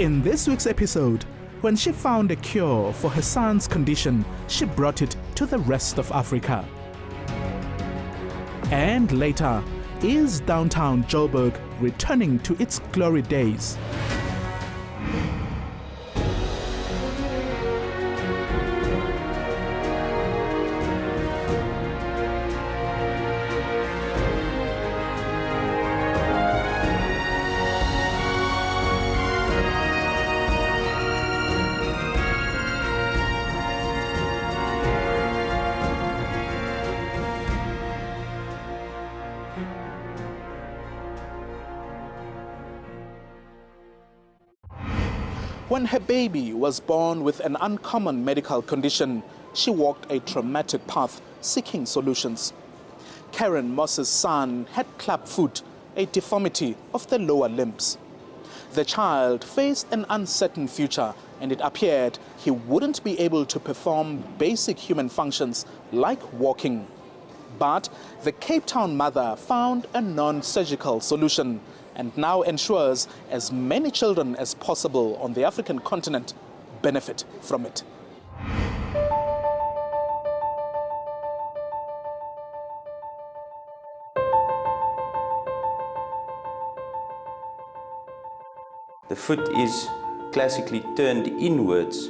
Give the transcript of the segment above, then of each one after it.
In this week's episode, when she found a cure for her son's condition, she brought it to the rest of Africa. And later, is downtown Joburg returning to its glory days? When her baby was born with an uncommon medical condition, she walked a traumatic path seeking solutions. Karen Moss's son had clubfoot, a deformity of the lower limbs. The child faced an uncertain future, and it appeared he wouldn't be able to perform basic human functions like walking. But the Cape Town mother found a non-surgical solution and now ensures as many children as possible on the African continent benefit from it. The foot is classically turned inwards,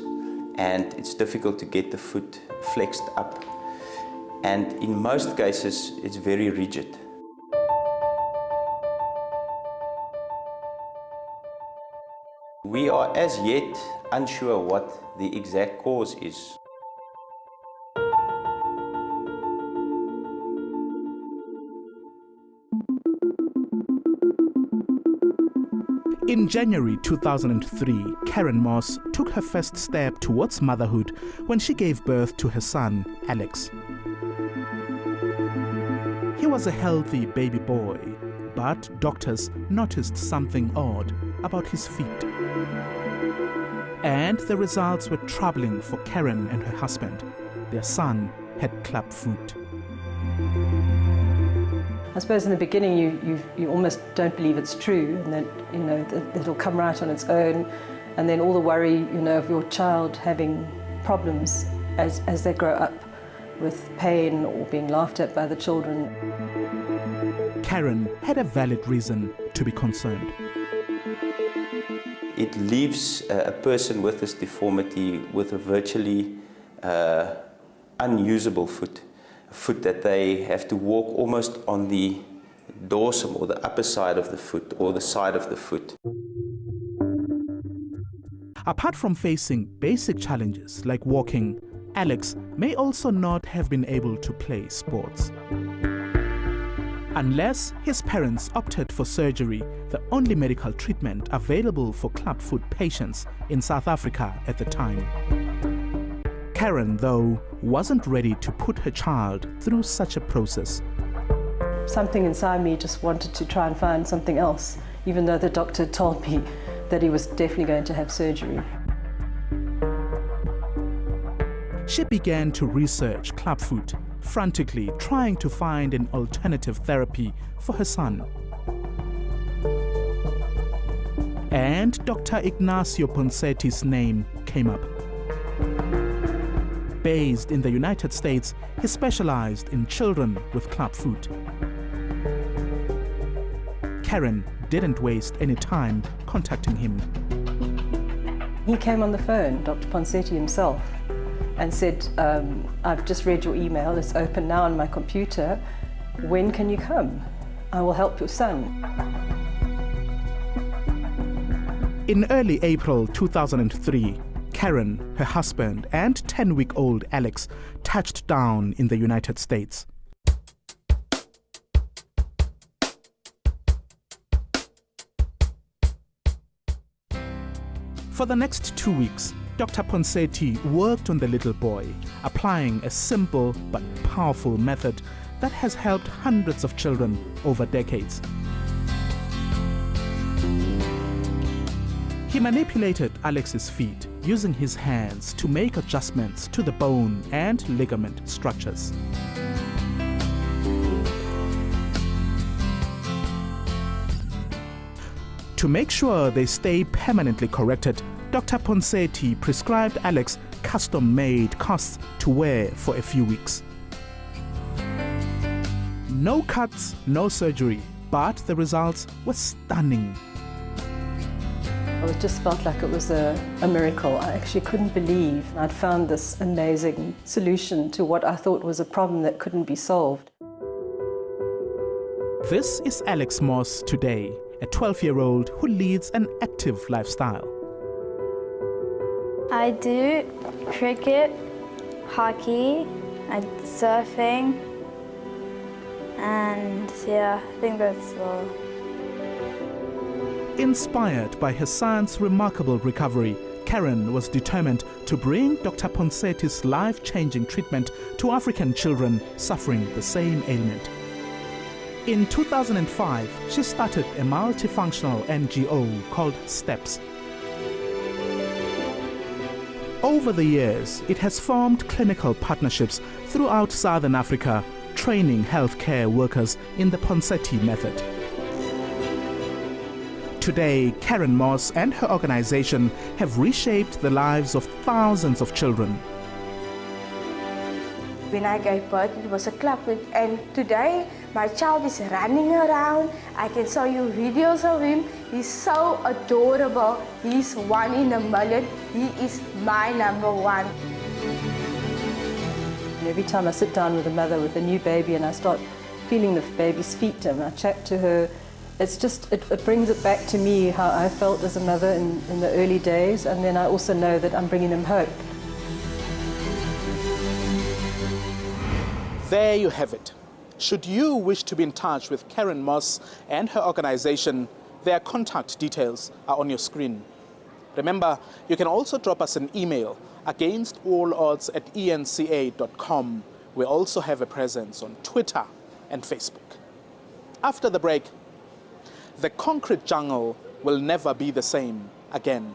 and it's difficult to get the foot flexed up. And in most cases, it's very rigid. We are as yet unsure what the exact cause is. In January 2003, Karen Moss took her first step towards motherhood when she gave birth to her son, Alex. He was a healthy baby boy, but doctors noticed something odd about his feet. And the results were troubling for Karen and her husband. Their son had clubfoot. I suppose in the beginning you almost don't believe it's true, and that it'll come right on its own, and then all the worry of your child having problems as they grow up with pain or being laughed at by the children. Karen had a valid reason to be concerned. It leaves a person with this deformity with a virtually unusable foot. A foot that they have to walk almost on the dorsum or the upper side of the foot or the side of the foot. Apart from facing basic challenges like walking, Alex may also not have been able to play sports. Unless his parents opted for surgery, the only medical treatment available for clubfoot patients in South Africa at the time. Karen, though, wasn't ready to put her child through such a process. Something inside me just wanted to try and find something else, even though the doctor told me that he was definitely going to have surgery. She began to research clubfoot, frantically trying to find an alternative therapy for her son. And Dr. Ignacio Ponsetti's name came up. Based in the United States, he specialized in children with clubfoot. Karen didn't waste any time contacting him. He came on the phone, Dr. Ponsetti himself, and said, I've just read your email, it's open now on my computer. When can you come? I will help your son. In early April 2003, Karen, her husband, and 10-week-old Alex touched down in the United States. For the next 2 weeks, Dr. Ponsetti worked on the little boy, applying a simple but powerful method that has helped hundreds of children over decades. He manipulated Alex's feet using his hands to make adjustments to the bone and ligament structures. To make sure they stay permanently corrected, Dr. Ponseti prescribed Alex custom-made casts to wear for a few weeks. No cuts, no surgery, but the results were stunning. It just felt like it was a miracle. I actually couldn't believe I'd found this amazing solution to what I thought was a problem that couldn't be solved. This is Alex Moss today, a 12-year-old who leads an active lifestyle. I do cricket, hockey, and surfing, and yeah, I think that's all. Inspired by her son's remarkable recovery, Karen was determined to bring Dr. Ponseti's life-changing treatment to African children suffering the same ailment. In 2005, she started a multifunctional NGO called STEPS. Over the years, it has formed clinical partnerships throughout Southern Africa, training healthcare workers in the Ponseti method. Today, Karen Moss and her organization have reshaped the lives of thousands of children. When I gave birth, it was a Clubfoot, and today my child is running around. I can show you videos of him. He's so adorable. He's one in a million. He is my number one. And every time I sit down with a mother with a new baby and I start feeling the baby's feet and I chat to her, it's just, it brings it back to me how I felt as a mother in the early days, and then I also know that I'm bringing them hope. There you have it. Should you wish to be in touch with Karen Moss and her organization, their contact details are on your screen. Remember, you can also drop us an email, againstallodds@enca.com. We also have a presence on Twitter and Facebook. After the break, the concrete jungle will never be the same again.